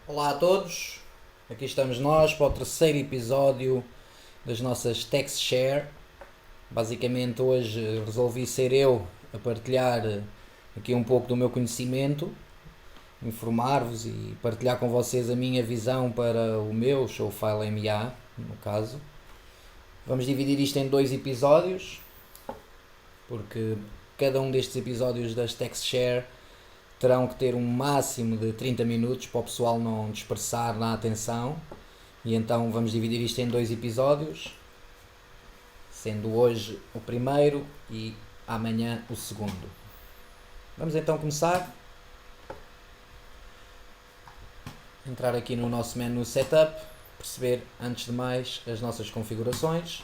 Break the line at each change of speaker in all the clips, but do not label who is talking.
Olá a todos, aqui estamos nós para o terceiro episódio das nossas TextShare. Basicamente hoje resolvi ser eu a partilhar aqui um pouco do meu conhecimento, informar-vos e partilhar com vocês a minha visão para o meu Showfile MA, no caso. Vamos dividir isto em dois episódios, porque cada um destes episódios das TextShare terão que ter um máximo de 30 minutos para o pessoal não dispersar na atenção. E então vamos dividir isto em dois episódios, sendo hoje o primeiro e amanhã o segundo. Vamos então começar. Entrar aqui no nosso menu Setup, perceber antes de mais as nossas configurações.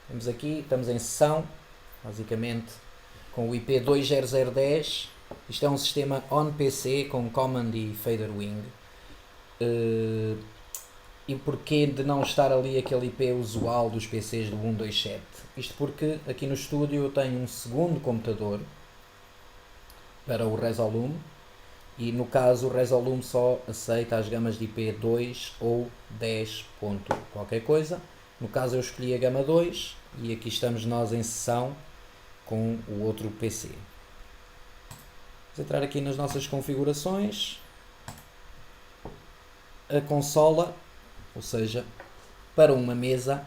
Temos aqui, estamos em sessão, basicamente com o IP 20010. Isto é um sistema on-PC com Command e Fader Wing. E porquê de não estar ali aquele IP usual dos PCs do 127? Isto porque aqui no estúdio eu tenho um segundo computador para o Resolume e no caso o Resolume só aceita as gamas de IP 2 ou 10 ponto qualquer coisa. No caso eu escolhi a gama 2 e aqui estamos nós em sessão com o outro PC. Vamos entrar aqui nas nossas configurações. A consola, ou seja, para uma mesa,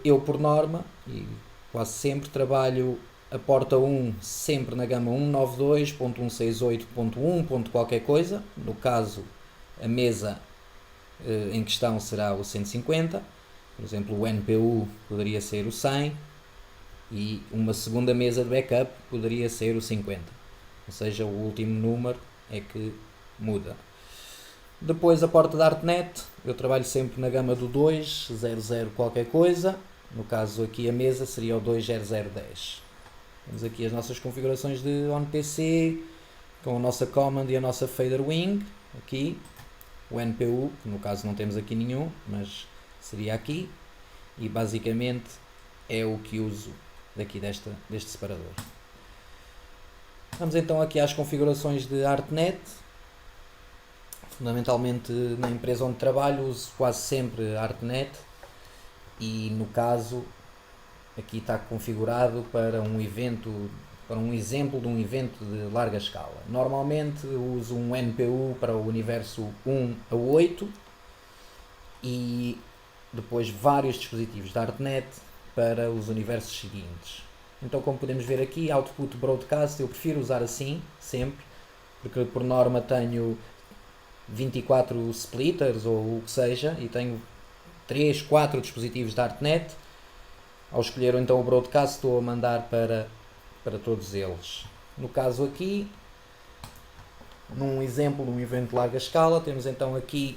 eu por norma, e quase sempre, trabalho a porta 1 sempre na gama 192.168.1. qualquer coisa. No caso, a mesa em questão será o 150. Por exemplo, o NPU poderia ser o 100 e uma segunda mesa de backup poderia ser o 50. Ou seja, o último número é que muda. Depois a porta da ArtNet, eu trabalho sempre na gama do 200 qualquer coisa. No caso aqui a mesa seria o 20010. Temos aqui as nossas configurações de on-PC, com a nossa Command e a nossa Fader Wing. Aqui o NPU, que no caso não temos aqui nenhum, mas seria aqui. E basicamente é o que uso daqui deste separador. Vamos então aqui às configurações de ArtNet. Fundamentalmente na empresa onde trabalho uso quase sempre ArtNet e no caso aqui está configurado para um evento, para um exemplo de um evento de larga escala. Normalmente uso um NPU para o universo 1 a 8 e depois vários dispositivos da ArtNet para os universos seguintes. Então, como podemos ver aqui, Output Broadcast eu prefiro usar assim, sempre, porque por norma tenho 24 splitters ou o que seja e tenho 3, 4 dispositivos da ArtNet. Ao escolher então o Broadcast estou a mandar para todos eles. No caso aqui, num exemplo de um evento de larga escala, temos então aqui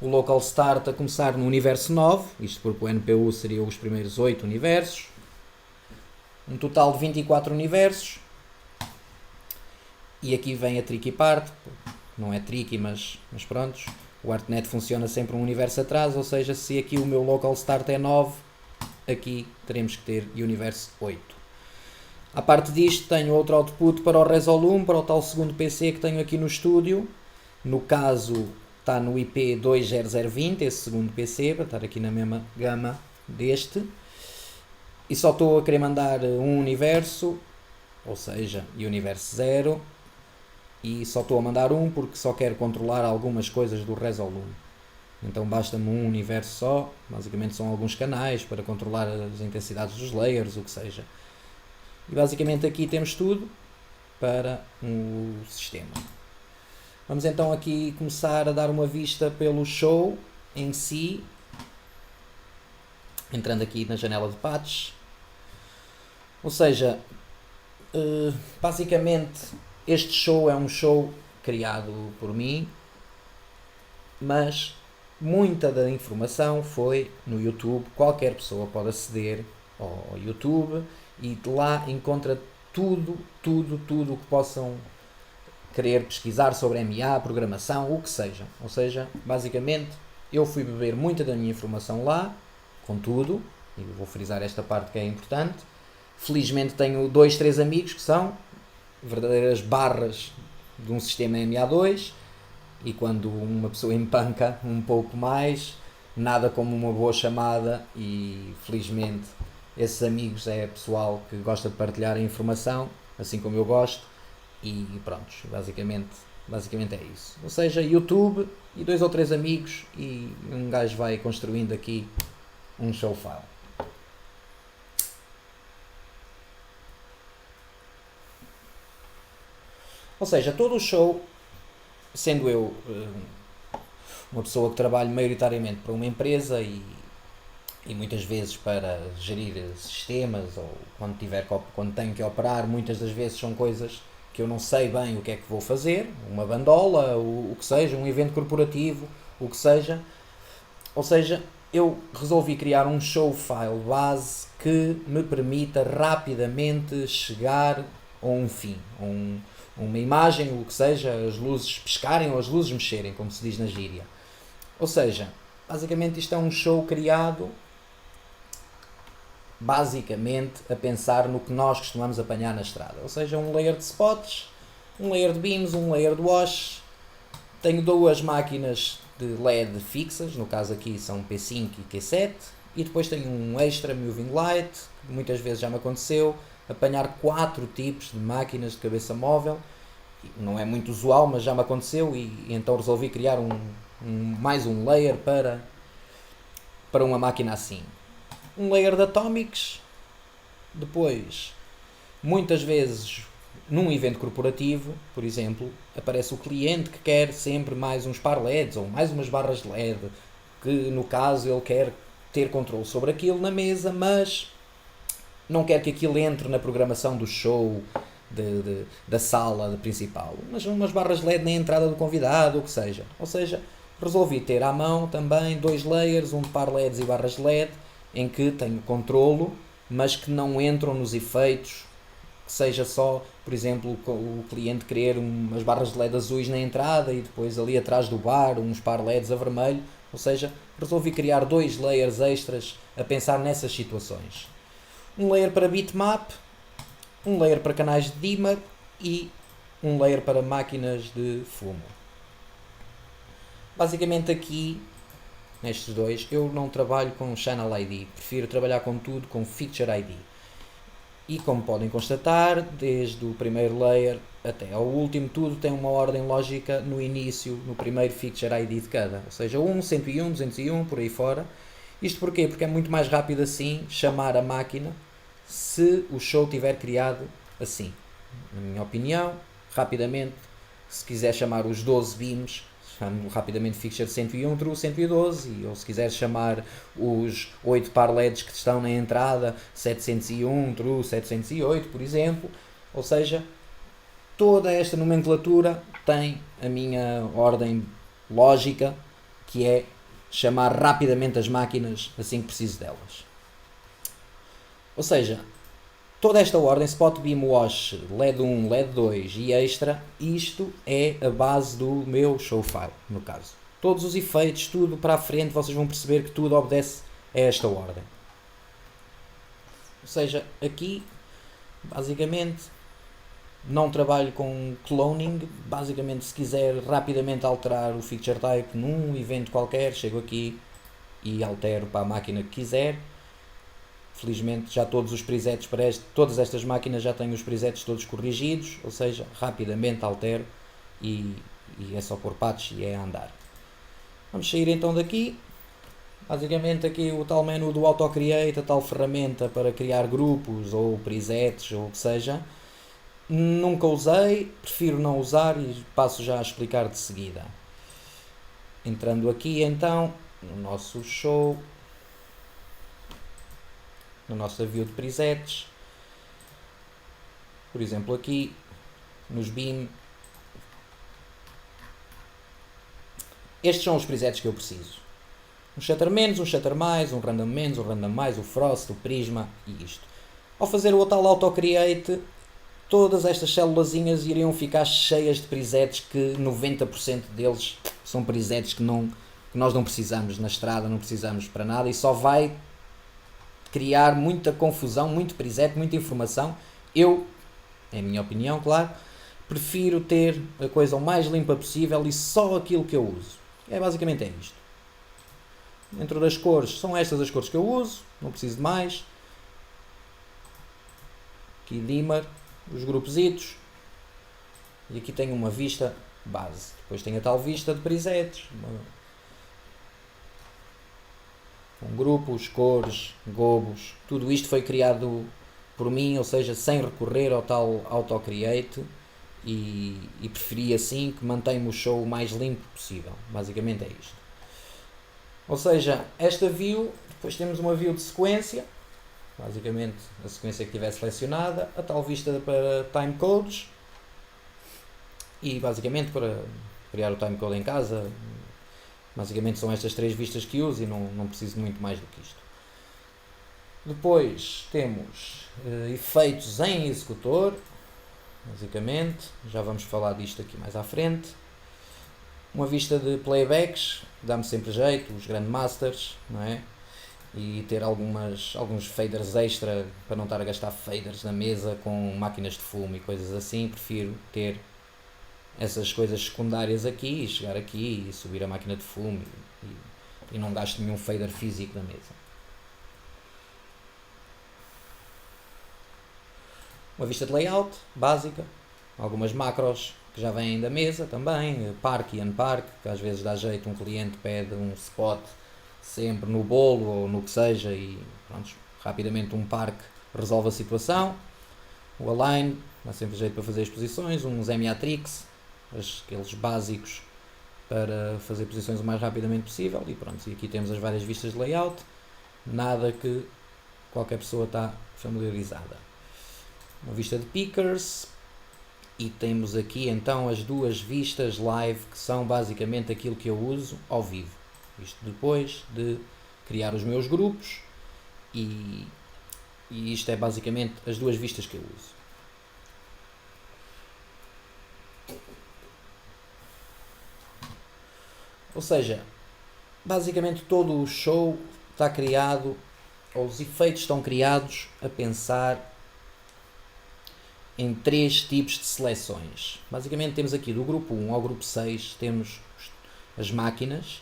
o Local Start a começar no universo 9, isto porque o NPU seria os primeiros 8 universos. Um total de 24 universos. E aqui vem a tricky part. Não é tricky, mas pronto. O ArtNet funciona sempre um universo atrás, ou seja, se aqui o meu local start é 9, aqui teremos que ter universo 8. À parte disto, tenho outro output para o Resolume, para o tal segundo PC que tenho aqui no estúdio. No caso, está no IP 20020, esse segundo PC, para estar aqui na mesma gama deste. E só estou a querer mandar um universo, ou seja, universo 0. E só estou a mandar um porque só quero controlar algumas coisas do Resolume. Então basta-me um universo só, basicamente são alguns canais para controlar as intensidades dos layers, o que seja. E basicamente aqui temos tudo para o sistema. Vamos então aqui começar a dar uma vista pelo show em si, entrando aqui na janela de patches. Ou seja, basicamente este show é um show criado por mim, mas muita da informação foi no YouTube. Qualquer pessoa pode aceder ao YouTube e lá encontra tudo o que possam querer pesquisar sobre MA, programação, o que seja. Ou seja, basicamente eu fui beber muita da minha informação lá, contudo, e vou frisar esta parte que é importante, felizmente tenho 2, 3 amigos que são verdadeiras barras de um sistema MA2 e quando uma pessoa empanca um pouco mais, nada como uma boa chamada, e felizmente esses amigos é pessoal que gosta de partilhar a informação, assim como eu gosto, e pronto, basicamente é isso. Ou seja, YouTube e 2 ou 3 amigos, e um gajo vai construindo aqui um show file. Ou seja, todo o show, sendo eu uma pessoa que trabalha maioritariamente para uma empresa e muitas vezes para gerir sistemas, ou quando tenho que operar, muitas das vezes são coisas que eu não sei bem o que é que vou fazer, uma bandola, o que seja, um evento corporativo, o que seja. Ou seja, eu resolvi criar um show file base que me permita rapidamente chegar a um fim, uma imagem, o que seja, as luzes piscarem ou as luzes mexerem, como se diz na gíria. Ou seja, basicamente isto é um show criado basicamente a pensar no que nós costumamos apanhar na estrada. Ou seja, um layer de spots, um layer de beams, um layer de wash. Tenho 2 máquinas de LED fixas, no caso aqui são P5 e Q7, e depois tenho um extra moving light, que muitas vezes já me aconteceu, apanhar 4 tipos de máquinas de cabeça móvel. Não é muito usual, mas já me aconteceu, e então resolvi criar mais um layer para uma máquina assim. Um layer de atomics, depois, muitas vezes, num evento corporativo, por exemplo, aparece o cliente que quer sempre mais uns par LEDs ou mais umas barras de LED, que no caso ele quer ter controle sobre aquilo na mesa, mas não quer que aquilo entre na programação do show, da sala principal, mas umas barras LED na entrada do convidado, o que seja. Ou seja, resolvi ter à mão também 2 layers, um de par LEDs e barras de LED, em que tenho controlo, mas que não entram nos efeitos, que seja só, por exemplo, o cliente querer umas barras de LED azuis na entrada e depois ali atrás do bar uns par LEDs a vermelho. Ou seja, resolvi criar 2 layers extras a pensar nessas situações. Um layer para bitmap, um layer para canais de dimmer e um layer para máquinas de fumo. Basicamente aqui, nestes 2, eu não trabalho com Channel ID, prefiro trabalhar com tudo com Feature ID. E como podem constatar, desde o primeiro layer até ao último, tudo tem uma ordem lógica no início, no primeiro Feature ID de cada. Ou seja, 1, 101, 201, por aí fora. Isto porquê? Porque é muito mais rápido assim chamar a máquina se o show tiver criado assim. Na minha opinião, rapidamente, se quiser chamar os 12 beams, chamo rapidamente fixture 101 true 112, ou se quiser chamar os 8 par LEDs que estão na entrada 701 true 708, por exemplo. Ou seja, toda esta nomenclatura tem a minha ordem lógica, que é chamar rapidamente as máquinas assim que preciso delas. Ou seja, toda esta ordem, Spot, Beam, Wash, LED 1, LED 2 e Extra, isto é a base do meu show file, no caso. Todos os efeitos, tudo para a frente, vocês vão perceber que tudo obedece a esta ordem. Ou seja, aqui, basicamente, não trabalho com cloning. Basicamente, se quiser rapidamente alterar o feature type num evento qualquer, chego aqui e altero para a máquina que quiser. Felizmente já todos os presets para todas estas máquinas já têm os presets todos corrigidos, ou seja, rapidamente altero e é só pôr patch e é a andar. Vamos sair então daqui. Basicamente aqui o tal menu do AutoCreate, a tal ferramenta para criar grupos ou presets ou o que seja. Nunca usei, prefiro não usar e passo já a explicar de seguida. Entrando aqui então no nosso show, na nossa view de presets, por exemplo aqui nos beam, estes são os presets que eu preciso: um shutter menos, um shutter mais, um random menos, um random mais, o frost, o prisma e isto. Ao fazer o tal AutoCreate, todas estas célulazinhas iriam ficar cheias de presets que 90% deles são presets que nós não precisamos na estrada, não precisamos para nada, e só vai criar muita confusão, muito preset, muita informação. É a minha opinião, claro, prefiro ter a coisa o mais limpa possível e só aquilo que eu uso. Basicamente é isto. Dentro das cores, são estas as cores que eu uso, não preciso de mais. Aqui dimmer, os grupositos. E aqui tenho uma vista base. Depois tenho a tal vista de presets. Com grupos, cores, gobos. Tudo isto foi criado por mim, ou seja, sem recorrer ao tal auto-create. E preferi assim, que mantenha o show o mais limpo possível. Basicamente é isto. Ou seja, esta view, depois temos uma view de sequência. Basicamente a sequência que estiver selecionada. A tal vista para timecodes. E basicamente para criar o timecode em casa, basicamente são estas três vistas que uso e não preciso muito mais do que isto. Depois temos efeitos em executor, basicamente, já vamos falar disto aqui mais à frente. Uma vista de playbacks, dá-me sempre jeito, os grandmasters, não é? E ter alguns faders extra para não estar a gastar faders na mesa com máquinas de fumo e coisas assim, prefiro ter essas coisas secundárias aqui e chegar aqui e subir a máquina de fumo e não gasto nenhum fader físico na mesa. Uma vista de layout básica, algumas macros que já vêm da mesa também, park e unpark, que às vezes dá jeito, um cliente pede um spot sempre no bolo ou no que seja e pronto, rapidamente um park resolve a situação. O align, dá sempre jeito para fazer as posições, uns Emiatrix, aqueles básicos para fazer posições o mais rapidamente possível e pronto, e aqui temos as várias vistas de layout, nada que qualquer pessoa está familiarizada. Uma vista de pickers e temos aqui então as duas vistas live que são basicamente aquilo que eu uso ao vivo, isto depois de criar os meus grupos e isto é basicamente as duas vistas que eu uso. Ou seja, basicamente todo o show está criado, ou os efeitos estão criados a pensar em três tipos de seleções. Basicamente temos aqui do grupo 1 ao grupo 6, temos as máquinas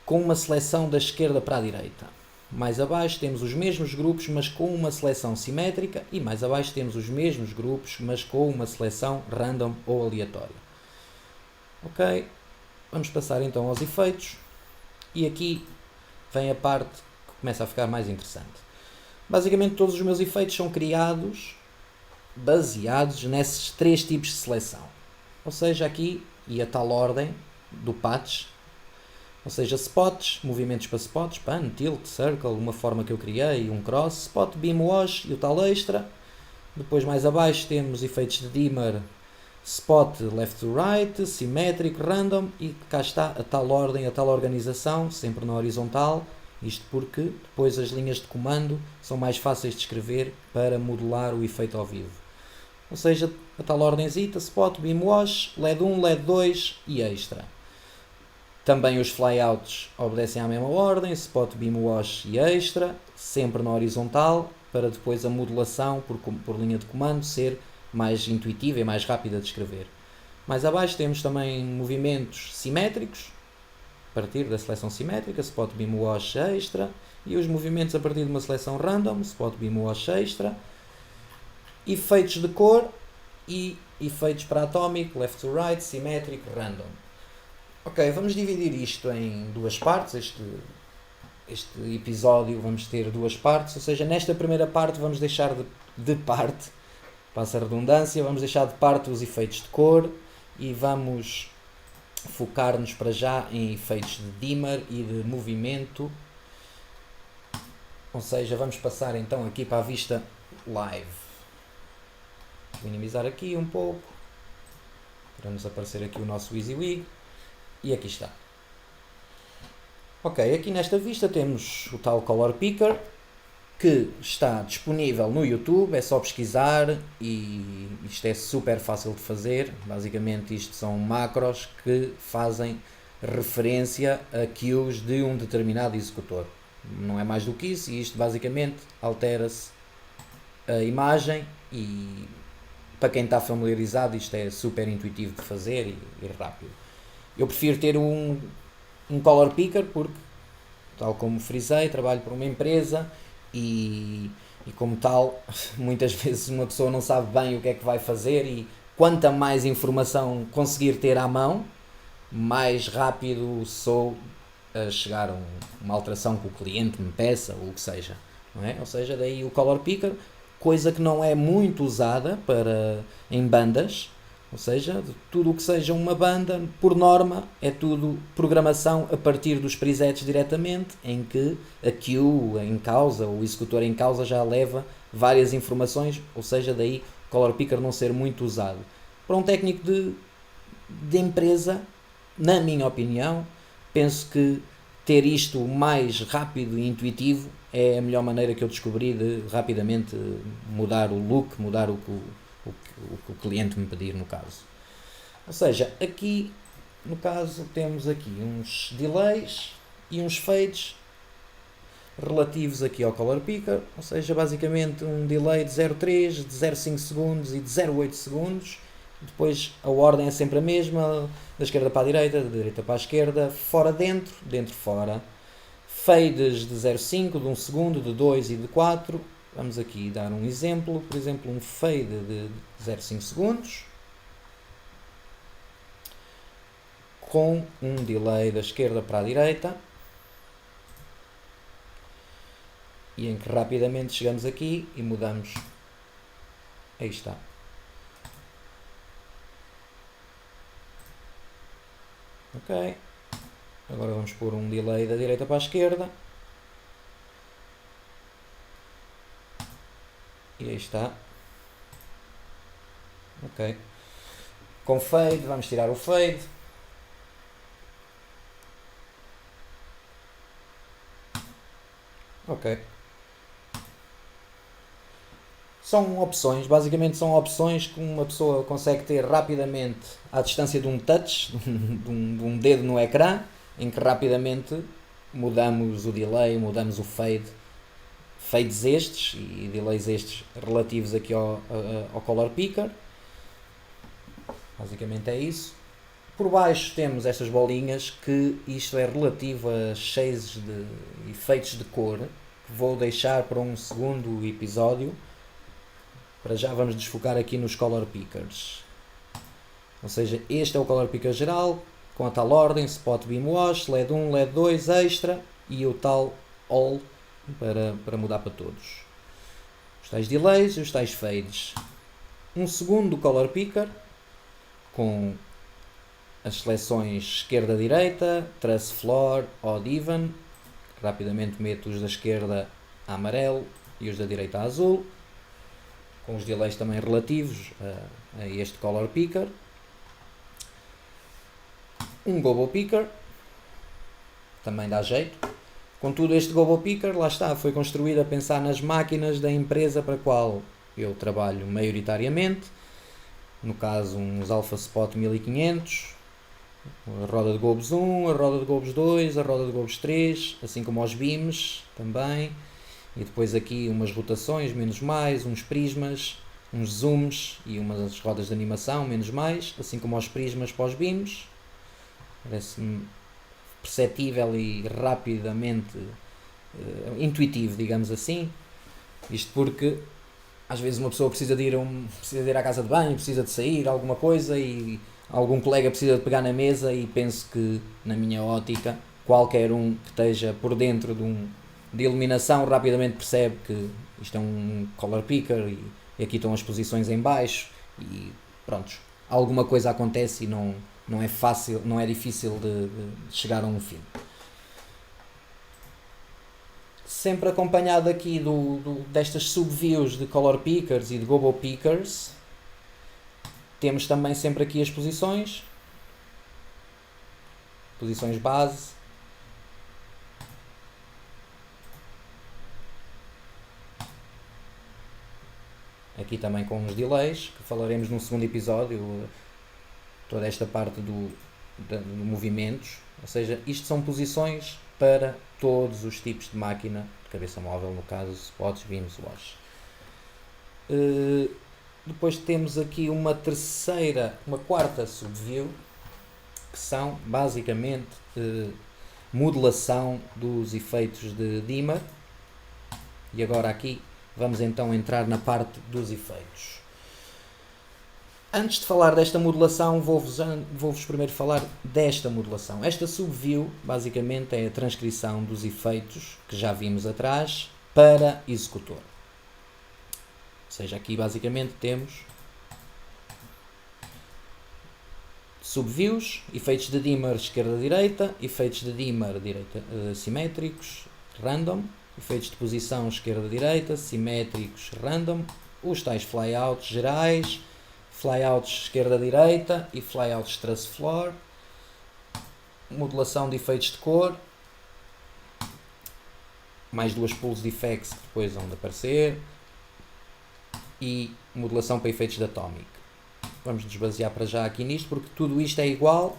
com uma seleção da esquerda para a direita. Mais abaixo temos os mesmos grupos, mas com uma seleção simétrica, e mais abaixo temos os mesmos grupos, mas com uma seleção random ou aleatória. Ok? Vamos passar então aos efeitos e aqui vem a parte que começa a ficar mais interessante. Basicamente todos os meus efeitos são criados baseados nesses três tipos de seleção. Ou seja, aqui e a tal ordem do patch, ou seja, spots, movimentos para spots, pan, tilt, circle, uma forma que eu criei, um cross, spot, beam, wash e o tal extra. Depois mais abaixo temos efeitos de dimmer, spot left to right, simétrico, random e cá está a tal ordem, a tal organização, sempre na horizontal, isto porque depois as linhas de comando são mais fáceis de escrever para modelar o efeito ao vivo. Ou seja, a tal ordenzita, spot, beam, wash, LED 1, LED 2 e extra. Também os flyouts obedecem à mesma ordem, spot, beam, wash e extra, sempre na horizontal, para depois a modulação por linha de comando ser mais intuitiva e mais rápida de escrever. Mais abaixo temos também movimentos simétricos, a partir da seleção simétrica, spot, beam, wash, extra, e os movimentos a partir de uma seleção random, spot, beam, wash, extra, efeitos de cor e efeitos para atómico, left to right, simétrico, random. Ok, vamos dividir isto em duas partes, este episódio vamos ter duas partes, ou seja, nesta primeira parte vamos deixar de parte, passa a redundância, vamos deixar de parte os efeitos de cor e vamos focar-nos para já em efeitos de dimmer e de movimento, ou seja, vamos passar então aqui para a vista live. Vou minimizar aqui um pouco, para nos aparecer aqui o nosso WYSIWYG, e aqui está. Ok, aqui nesta vista temos o tal Color Picker, que está disponível no YouTube, é só pesquisar e isto é super fácil de fazer. Basicamente isto são macros que fazem referência a queues de um determinado executor. Não é mais do que isso, e isto basicamente altera-se a imagem e para quem está familiarizado, isto é super intuitivo de fazer e rápido. Eu prefiro ter um color picker porque, tal como frisei, trabalho para uma empresa e como tal, muitas vezes uma pessoa não sabe bem o que é que vai fazer e quanta mais informação conseguir ter à mão, mais rápido sou a chegar a uma alteração que o cliente me peça ou o que seja. Não é? Ou seja, daí o color picker, coisa que não é muito usada em bandas, ou seja, tudo o que seja uma banda, por norma, é tudo programação a partir dos presets diretamente, em que a queue em causa, o executor em causa já leva várias informações, ou seja, daí o color picker não ser muito usado. Para um técnico de empresa, na minha opinião, penso que ter isto mais rápido e intuitivo é a melhor maneira que eu descobri de rapidamente mudar o look, mudar o que o cliente me pedir no caso. Ou seja, aqui no caso temos aqui uns delays e uns fades relativos aqui ao color picker, ou seja, basicamente um delay de 0,3, de 0,5 segundos e de 0,8 segundos. Depois a ordem é sempre a mesma, da esquerda para a direita, da direita para a esquerda, fora dentro, dentro fora. Fades de 0,5, de 1 segundo, de 2 e de 4. Vamos aqui dar um exemplo, por exemplo um fade de 0,5 segundos com um delay da esquerda para a direita e em que rapidamente chegamos aqui e mudamos. Aí está. Ok. Agora vamos pôr um delay da direita para a esquerda. E aí está. Ok. Com fade, vamos tirar o fade. Ok. São opções, basicamente são opções que uma pessoa consegue ter rapidamente à distância de um touch, de um dedo no ecrã, em que rapidamente mudamos o delay, mudamos o fade, fades estes e delays estes relativos aqui ao color picker. Basicamente é isso. Por baixo temos estas bolinhas, que isto é relativo a shades de efeitos de cor, que vou deixar para um segundo episódio. Para já vamos desfocar aqui nos color pickers. Ou seja, este é o color picker geral, com a tal ordem, spot beam wash, LED 1, LED 2, extra e o tal all para mudar para todos. Os tais delays e os tais fades. Um segundo color picker com as seleções esquerda-direita, trace floor, odd even. Rapidamente meto os da esquerda a amarelo e os da direita a azul, com os delays também relativos a este color picker. Um gobo picker, também dá jeito. Contudo, este gobo picker, lá está, foi construído a pensar nas máquinas da empresa para a qual eu trabalho maioritariamente. No caso, uns Alpha Spot 1500, a roda de gobos 1, a roda de gobos 2, a roda de gobos 3, assim como aos beams também. E depois aqui umas rotações, menos mais, uns prismas, uns zooms e umas rodas de animação, menos mais, assim como aos prismas para os beams. Parece-me perceptível e rapidamente intuitivo, digamos assim. Isto porque às vezes uma pessoa precisa de ir à casa de banho, precisa de sair, alguma coisa, e algum colega precisa de pegar na mesa, e penso que, na minha ótica, qualquer um que esteja por dentro de iluminação rapidamente percebe que isto é um color picker e aqui estão as posições em baixo e pronto, alguma coisa acontece e não é fácil, não é difícil de chegar a um fim. Sempre acompanhado aqui destas subviews de color pickers e de gobo pickers, temos também sempre aqui as posições base. Aqui também com os delays, que falaremos num segundo episódio, toda esta parte do movimentos. Ou seja, isto são posições para todos os tipos de máquina de cabeça móvel, no caso spots, beams, wash. depois temos aqui uma quarta subview, que são basicamente modelação dos efeitos de dimmer. E agora aqui vamos então entrar na parte dos efeitos. Antes de falar desta modelação, vou-vos primeiro falar desta modelação. Esta subview basicamente é a transcrição dos efeitos que já vimos atrás para executor. Ou seja, aqui basicamente temos subviews, efeitos de dimmer esquerda-direita, efeitos de dimmer simétricos, random, efeitos de posição esquerda-direita, simétricos, random, os tais flyouts gerais, flyouts esquerda-direita e flyouts trace floor, modelação de efeitos de cor, mais duas pulse effects que depois vão aparecer, e modelação para efeitos de atomic. Vamos nos basear para já aqui nisto, porque tudo isto é igual.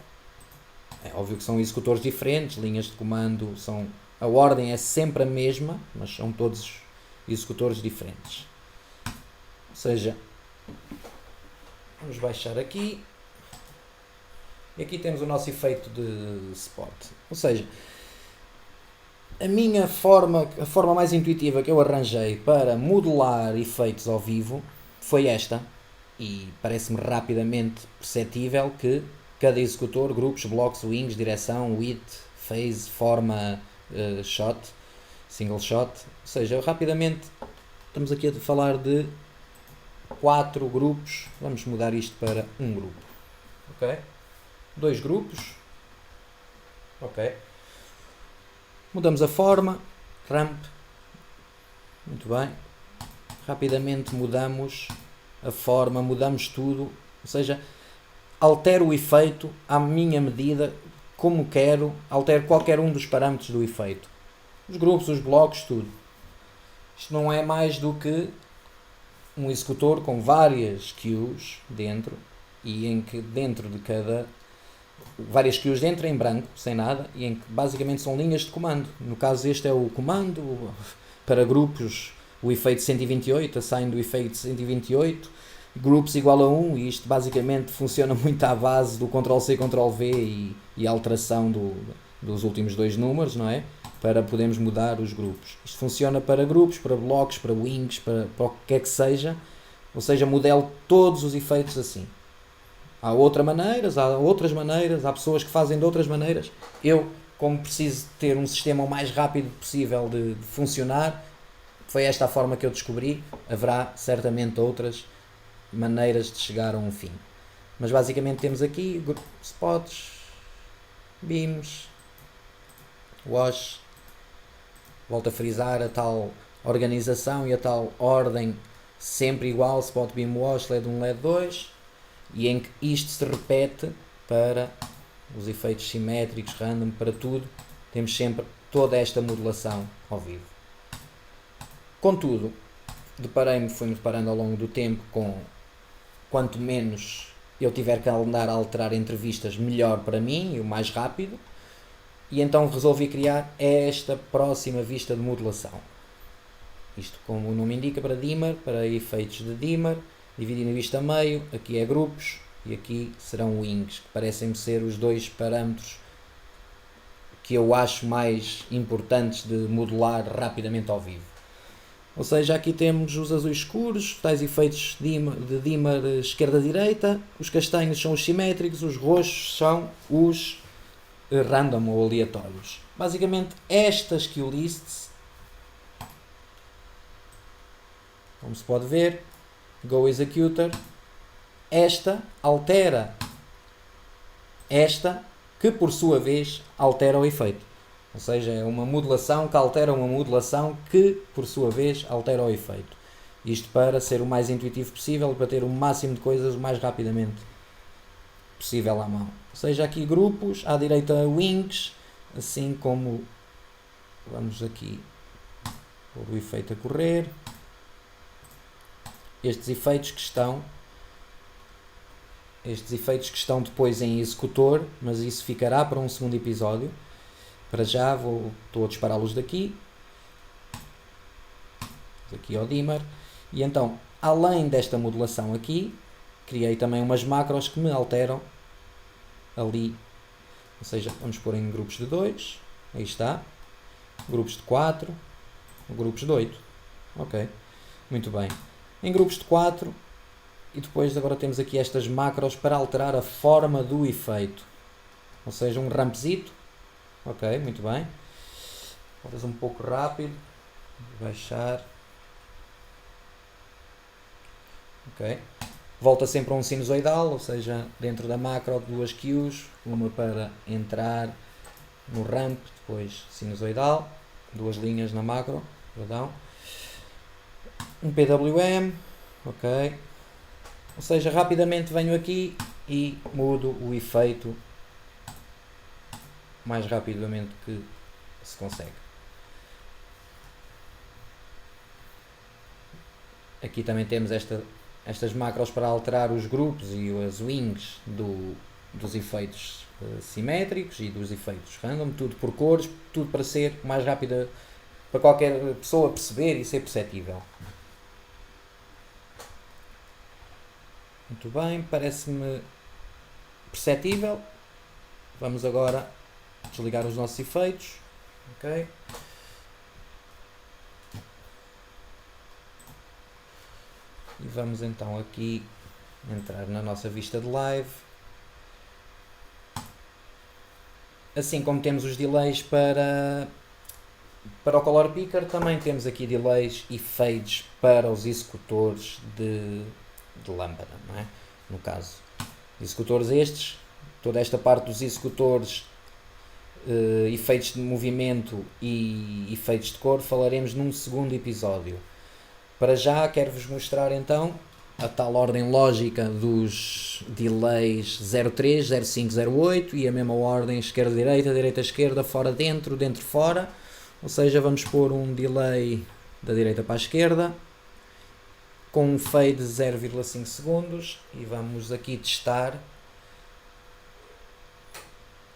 É óbvio que são executores diferentes, linhas de comando a ordem é sempre a mesma, mas são todos executores diferentes. Ou seja, vamos baixar aqui. E aqui temos o nosso efeito de spot. Ou seja, a forma mais intuitiva que eu arranjei para modelar efeitos ao vivo foi esta. E parece-me rapidamente perceptível que cada executor, grupos, blocos, wings, direção, width, phase, forma, shot, single shot. Ou seja, rapidamente estamos aqui a falar de 4 grupos. Vamos mudar isto para um grupo. Ok? 2 grupos. Ok. Mudamos a forma. Ramp. Muito bem. Rapidamente mudamos a forma, mudamos tudo. Ou seja, altero o efeito à minha medida, como quero, altero qualquer um dos parâmetros do efeito. Os grupos, os blocos, tudo. Isto não é mais do que um executor com várias queues dentro, e em que dentro de várias queues dentro em branco, sem nada, e em que basicamente são linhas de comando. No caso este é o comando para grupos, o efeito 128, assign do efeito 128, groups igual a 1, e isto basicamente funciona muito à base do Ctrl+C, Ctrl+V e alteração dos últimos 2 números, não é? Para podermos mudar os grupos. Isto funciona para grupos, para blocos, para wings, para o que quer que seja. Ou seja, modelo todos os efeitos assim. Há outras maneiras, há pessoas que fazem de outras maneiras. Eu, como preciso ter um sistema o mais rápido possível de funcionar, foi esta a forma que eu descobri. Haverá certamente outras maneiras de chegar a um fim. Mas basicamente temos aqui spots, beams, wash. Volto a frisar a tal organização e a tal ordem sempre igual, spot, beam, wash, LED 1, LED 2, e em que isto se repete para os efeitos simétricos, random, para tudo, temos sempre toda esta modelação ao vivo. Contudo, fui-me deparando ao longo do tempo com quanto menos eu tiver que andar a alterar entrevistas, melhor para mim e o mais rápido. E então resolvi criar esta próxima vista de modelação. Isto, como o nome indica, para dimmer, para efeitos de dimmer, dividindo a vista a meio, aqui é grupos e aqui serão wings, que parecem-me ser os 2 parâmetros que eu acho mais importantes de modelar rapidamente ao vivo. Ou seja, aqui temos os azuis escuros, tais efeitos de dimmer esquerda-direita, os castanhos são os simétricos, os roxos são os random ou aleatórios. Basicamente estas queue lists, como se pode ver, go executor, esta altera esta, que por sua vez altera o efeito. Ou seja, é uma modelação que altera uma modelação que por sua vez altera o efeito. Isto para ser o mais intuitivo possível, para ter o máximo de coisas o mais rapidamente possível à mão. Ou seja, aqui grupos, à direita wings, assim como vamos aqui pôr o efeito a correr. Estes efeitos que estão depois em executor, mas isso ficará para um segundo episódio. Para já estou a dispará-los daqui ao dimmer. E então Além desta modulação aqui, criei também umas macros que me alteram ali, ou seja, vamos pôr em grupos de 2, aí está, grupos de 4, grupos de 8, ok, muito bem, em grupos de 4, e depois agora temos aqui estas macros para alterar a forma do efeito, ou seja, um rampzito, ok, muito bem, talvez um pouco rápido, baixar, ok, volta sempre a um sinusoidal, ou seja, dentro da macro 2 cues, uma para entrar no ramp, depois sinusoidal, 2 linhas na macro, perdão, um PWM, ok, ou seja, rapidamente venho aqui e mudo o efeito mais rapidamente que se consegue. Aqui também temos estas macros para alterar os grupos e as wings dos efeitos simétricos e dos efeitos random, tudo por cores, tudo para ser mais rápida, para qualquer pessoa perceber e ser perceptível. Muito bem, parece-me perceptível. Vamos agora desligar os nossos efeitos, ok? E vamos então aqui entrar na nossa vista de live. Assim como temos os delays para o Color Picker, também temos aqui delays e fades para os executores de lâmpada, não é? No caso, executores estes, toda esta parte dos executores, efeitos de movimento e efeitos de cor, falaremos num segundo episódio. Para já quero-vos mostrar então a tal ordem lógica dos delays 03, 05, 08 e a mesma ordem esquerda-direita, direita-esquerda, fora-dentro, dentro-fora. Ou seja, vamos pôr um delay da direita para a esquerda com um fade de 0,5 segundos e vamos aqui testar.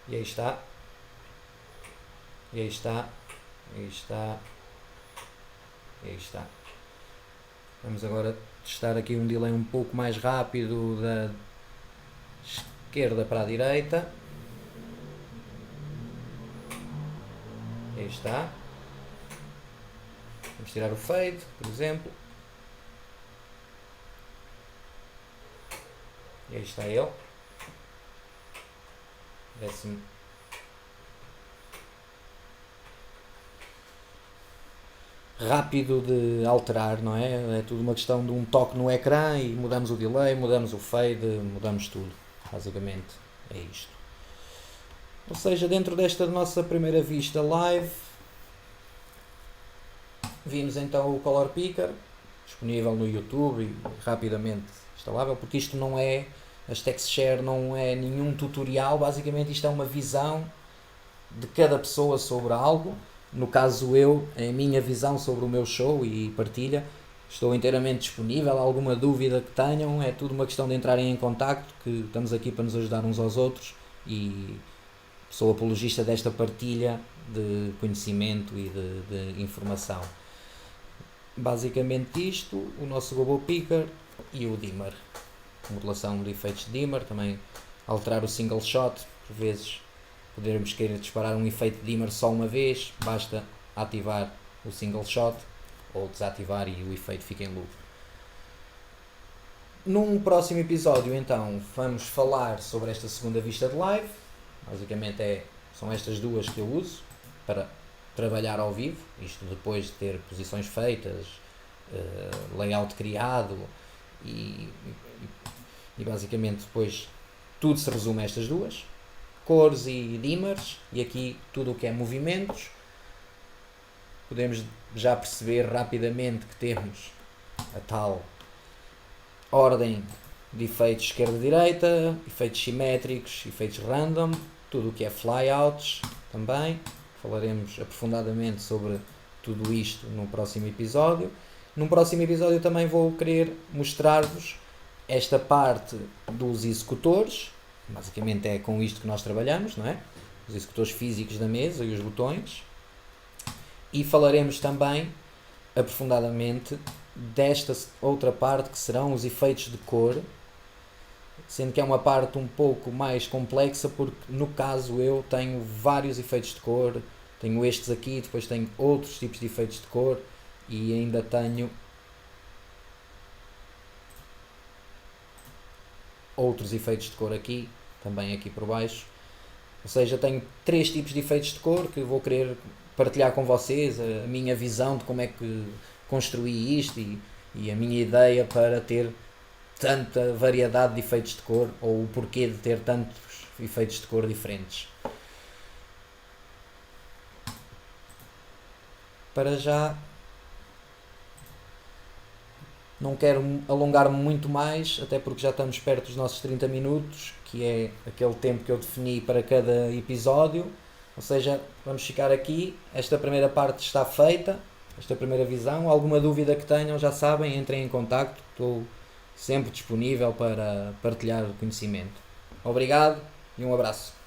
E aí está. E aí está. E aí está. E aí está. Vamos agora testar aqui um delay um pouco mais rápido da esquerda para a direita. E aí está. Vamos tirar o fade, por exemplo. E aí está ele. Parece-me rápido de alterar, não é? É tudo uma questão de um toque no ecrã e mudamos o delay, mudamos o fade, mudamos tudo. Basicamente é isto. Ou seja, dentro desta nossa primeira vista live, vimos então o Color Picker, disponível no YouTube e rapidamente instalável, porque isto não é, as TextShare não é nenhum tutorial, basicamente isto é uma visão de cada pessoa sobre algo. No caso eu, a minha visão sobre o meu show e partilha, estou inteiramente disponível. Alguma dúvida que tenham, é tudo uma questão de entrarem em contacto, que estamos aqui para nos ajudar uns aos outros e sou apologista desta partilha de conhecimento e de informação. Basicamente isto, o nosso Gobo Picker e o dimmer, modulação de efeitos de dimmer, também alterar o single shot, por vezes podermos querer disparar um efeito de dimmer só uma vez, basta ativar o single shot ou desativar e o efeito fica em loop. Num próximo episódio então vamos falar sobre esta segunda vista de live, basicamente são estas duas que eu uso para trabalhar ao vivo, isto depois de ter posições feitas, layout criado e basicamente depois tudo se resume a estas duas, cores e dimmers, e aqui tudo o que é movimentos. Podemos já perceber rapidamente que temos a tal ordem de efeitos esquerda-direita, efeitos simétricos, efeitos random, tudo o que é flyouts também. Falaremos aprofundadamente sobre tudo isto no próximo episódio. Num próximo episódio também vou querer mostrar-vos esta parte dos executores. Basicamente é com isto que nós trabalhamos, não é? Os executores físicos da mesa e os botões. E falaremos também aprofundadamente desta outra parte que serão os efeitos de cor, sendo que é uma parte um pouco mais complexa porque no caso eu tenho vários efeitos de cor, tenho estes aqui, depois tenho outros tipos de efeitos de cor e ainda tenho outros efeitos de cor aqui, também aqui por baixo. Ou seja, tenho 3 tipos de efeitos de cor que vou querer partilhar com vocês, a minha visão de como é que construí isto e a minha ideia para ter tanta variedade de efeitos de cor, ou o porquê de ter tantos efeitos de cor diferentes. Para já não quero alongar-me muito mais, até porque já estamos perto dos nossos 30 minutos, que é aquele tempo que eu defini para cada episódio. Ou seja, vamos ficar aqui. Esta primeira parte está feita, esta primeira visão. Alguma dúvida que tenham, já sabem, entrem em contacto. Estou sempre disponível para partilhar conhecimento. Obrigado e um abraço.